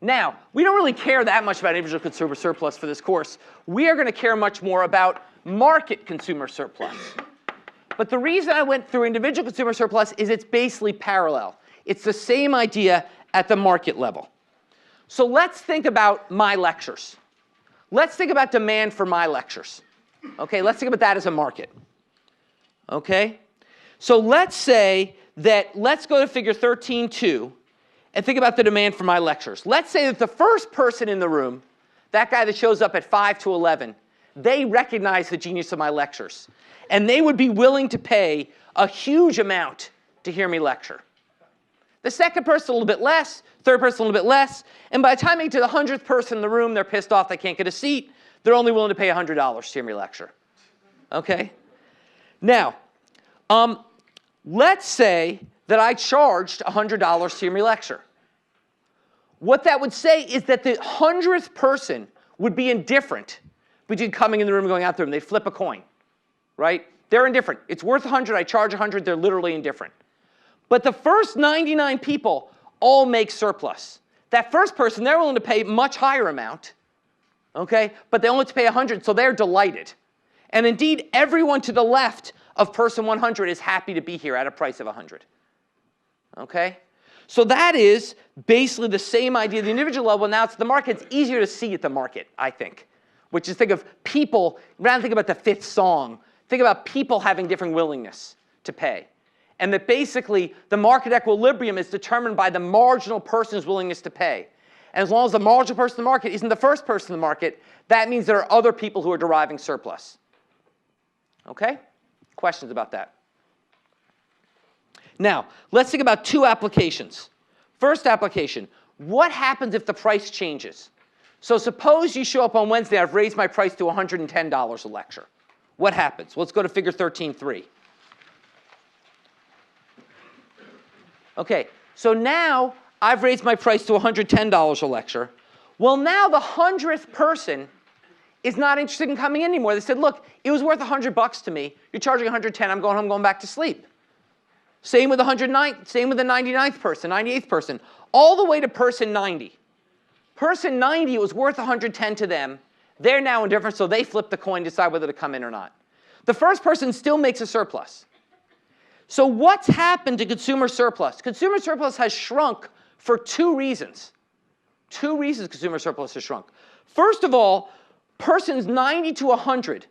Now, we don't really care that much about individual consumer surplus for this course. We are going to care much more about market consumer surplus. But the reason I went through individual consumer surplus is it's basically parallel. It's the same idea at the market level. So let's think about my lectures. Let's think about demand for my lectures. Okay, let's think about that as a market. Okay? So let's say that, let's go to figure 13.2 and think about the demand for my lectures. Let's say that the first person in the room, that guy that shows up at 5 to 11, they recognize the genius of my lectures. And they would be willing to pay a huge amount to hear me lecture. The second person a little bit less, third person a little bit less, and by the time they get to the 100th person in the room, they're pissed off they can't get a seat. They're only willing to pay $100 to hear me lecture. Okay? Now, let's say that I charged $100 to hear me lecture. What that would say is that the 100th person would be indifferent between coming in the room and going out the room. They'd flip a coin, right? They're indifferent. It's worth 100, I charge 100, they're literally indifferent. But the first 99 people all make surplus. That first person, they're willing to pay a much higher amount, okay? But they only have to pay 100, so they're delighted. And indeed, everyone to the left of person 100 is happy to be here at a price of 100. Okay? So that is basically the same idea at the individual level. Now it's the market. It's easier to see at the market, I think, which is think of people, rather than think about the fifth song, think about people having different willingness to pay. And that basically the market equilibrium is determined by the marginal person's willingness to pay. And as long as the marginal person in the market isn't the first person in the market, that means there are other people who are deriving surplus. Okay? Questions about that? Now, let's think about two applications. First application, what happens if the price changes? So suppose you show up on Wednesday, I've raised my price to $110 a lecture. What happens? Let's go to figure 13.3. Okay, so now I've raised my price to $110 a lecture. Well, now the 100th person is not interested in coming in anymore. They said, look, it was worth $100 to me. You're charging $110. I'm going home, going back to sleep. Same with the 109th, same with the 99th person, 98th person, all the way to person 90. Person 90, it was worth $110 to them. They're now indifferent, so they flip the coin, decide whether to come in or not. The first person still makes a surplus. So what's happened to consumer surplus? Consumer surplus has shrunk for two reasons. Two reasons consumer surplus has shrunk. First of all, persons 90 to 100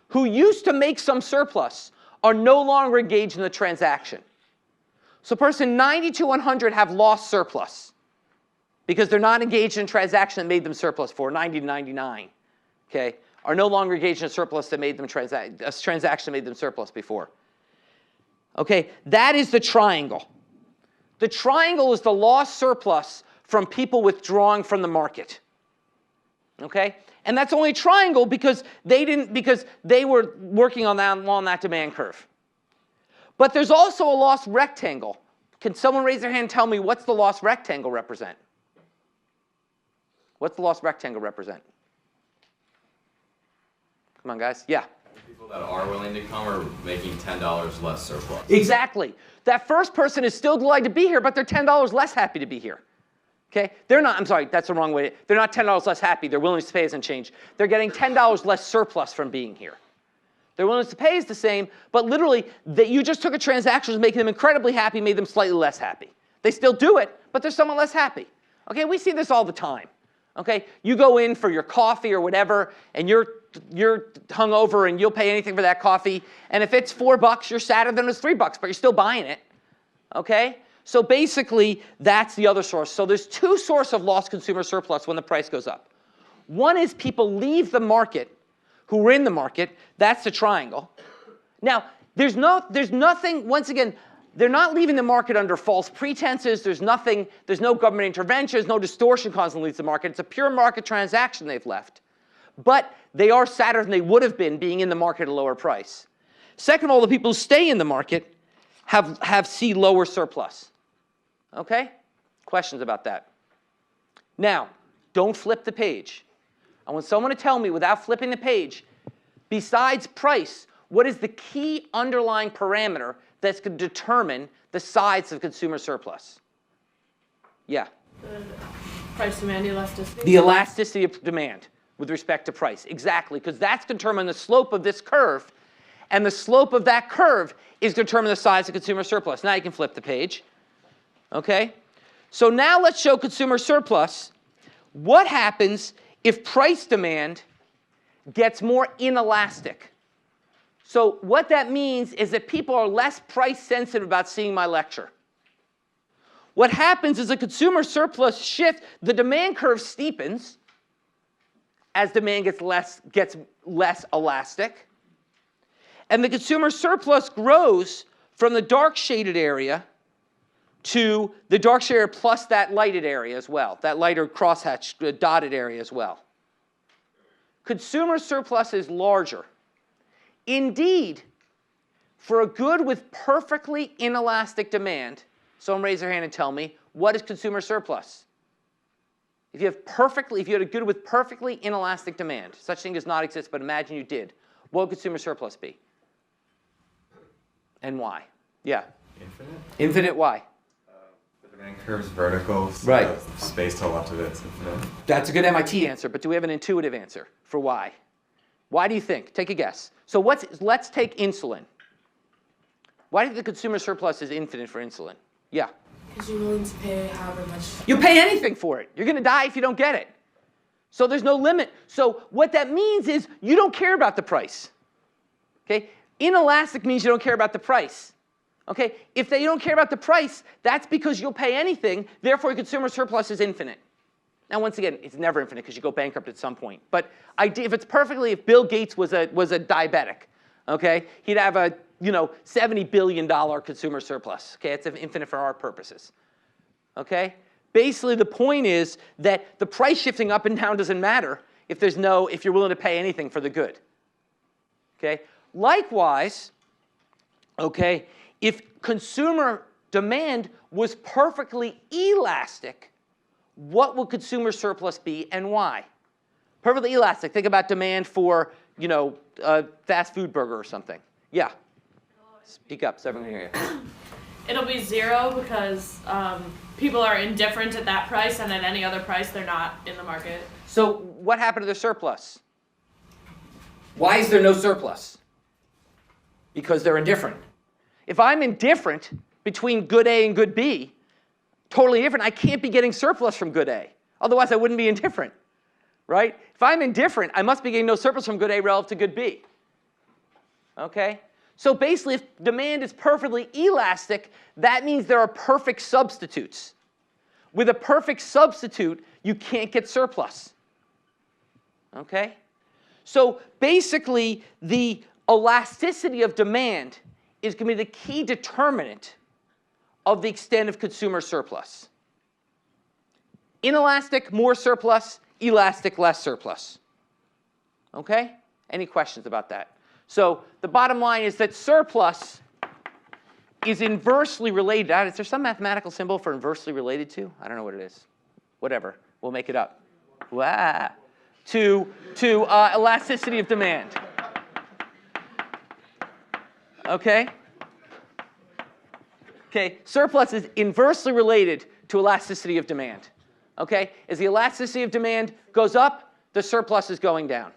who used to make some surplus are no longer engaged in the transaction. So person 90 to 100 have lost surplus because they're not engaged in a transaction that made them surplus for 90 to 99, okay, are no longer engaged in a surplus that made them a transaction that made them surplus before. Okay, that is the triangle. The triangle is the lost surplus from people withdrawing from the market. Okay? And that's only a triangle because they were working on that along that demand curve. But there's also a lost rectangle. Can someone raise their hand and tell me what's the lost rectangle represent? What's the lost rectangle represent? Come on, guys. Yeah. People that are willing to come are making $10 less surplus. Exactly. That first person is still delighted to be here, but they're $10 less happy to be here. Okay? They're not, I'm sorry, that's the wrong way. They're not $10 less happy. Their willingness to pay hasn't changed. They're getting $10 less surplus from being here. Their willingness to pay is the same, but literally, you just took a transaction that was making them incredibly happy, made them slightly less happy. They still do it, but they're somewhat less happy. Okay? We see this all the time. Okay? You go in for your coffee or whatever, and you're hungover and you'll pay anything for that coffee. And if it's $4, you're sadder than it's $3, but you're still buying it. Okay? So basically, that's the other source. So there's two sources of lost consumer surplus when the price goes up. One is people leave the market who were in the market. That's the triangle. Now, there's nothing, once again, they're not leaving the market under false pretenses. There's no government intervention. There's no distortion causing leaves the market. It's a pure market transaction they've left. But they are sadder than they would have been being in the market at a lower price. Second of all, the people who stay in the market see lower surplus. Okay? Questions about that? Now, don't flip the page. I want someone to tell me, without flipping the page, besides price, what is the key underlying parameter that's going to determine the size of consumer surplus? Yeah? Price demand elasticity? The elasticity of demand with respect to price. Exactly, because that's determined the slope of this curve, and the slope of that curve is determine the size of consumer surplus. Now you can flip the page. Okay? So now let's show consumer surplus. What happens if price demand gets more inelastic? So what that means is that people are less price sensitive about seeing my lecture. What happens is a consumer surplus shift, the demand curve steepens as demand gets less elastic. And the consumer surplus grows from the dark shaded area to the dark shaded area plus that lighted area as well, that lighter crosshatched dotted area as well. Consumer surplus is larger. Indeed, for a good with perfectly inelastic demand, someone raise their hand and tell me, what is consumer surplus? If you had a good with perfectly inelastic demand, such thing does not exist, but imagine you did, what would consumer surplus be? And why? Yeah. Infinite? Infinite, why? The demand curve's vertical, so right. The space to the left of it's infinite. That's a good MIT answer, but do we have an intuitive answer for why? Why do you think? Take a guess. So let's take insulin. Why do you think the consumer surplus is infinite for insulin? Yeah. Because you're willing to pay however much. You pay anything for it. You're going to die if you don't get it. So there's no limit. So what that means is you don't care about the price. Okay? Inelastic means you don't care about the price. Okay? If you don't care about the price, that's because you'll pay anything. Therefore, your consumer surplus is infinite. Now, once again, it's never infinite because you go bankrupt at some point. But if Bill Gates was a diabetic, okay, he'd have a $70 billion consumer surplus. Okay, it's infinite for our purposes. Okay, basically the point is that the price shifting up and down doesn't matter if you're willing to pay anything for the good. Okay, likewise, okay, if consumer demand was perfectly elastic, what would consumer surplus be and why? Perfectly elastic. Think about demand for, a fast food burger or something. Yeah. Speak up so everyone can hear you. It'll be zero because people are indifferent at that price, and at any other price, they're not in the market. So what happened to the surplus? Why is there no surplus? Because they're indifferent. If I'm indifferent between good A and good B, totally different, I can't be getting surplus from good A. Otherwise, I wouldn't be indifferent, right? If I'm indifferent, I must be getting no surplus from good A relative to good B. Okay? So basically, if demand is perfectly elastic, that means there are perfect substitutes. With a perfect substitute, you can't get surplus. Okay? So basically, the elasticity of demand is going to be the key determinant of the extent of consumer surplus. Inelastic, more surplus. Elastic, less surplus. Okay? Any questions about that? So the bottom line is that surplus is inversely related. Is there some mathematical symbol for inversely related to? I don't know what it is. Whatever. We'll make it up. Wow. To elasticity of demand. Okay? Okay, surplus is inversely related to elasticity of demand. Okay? As the elasticity of demand goes up, the surplus is going down.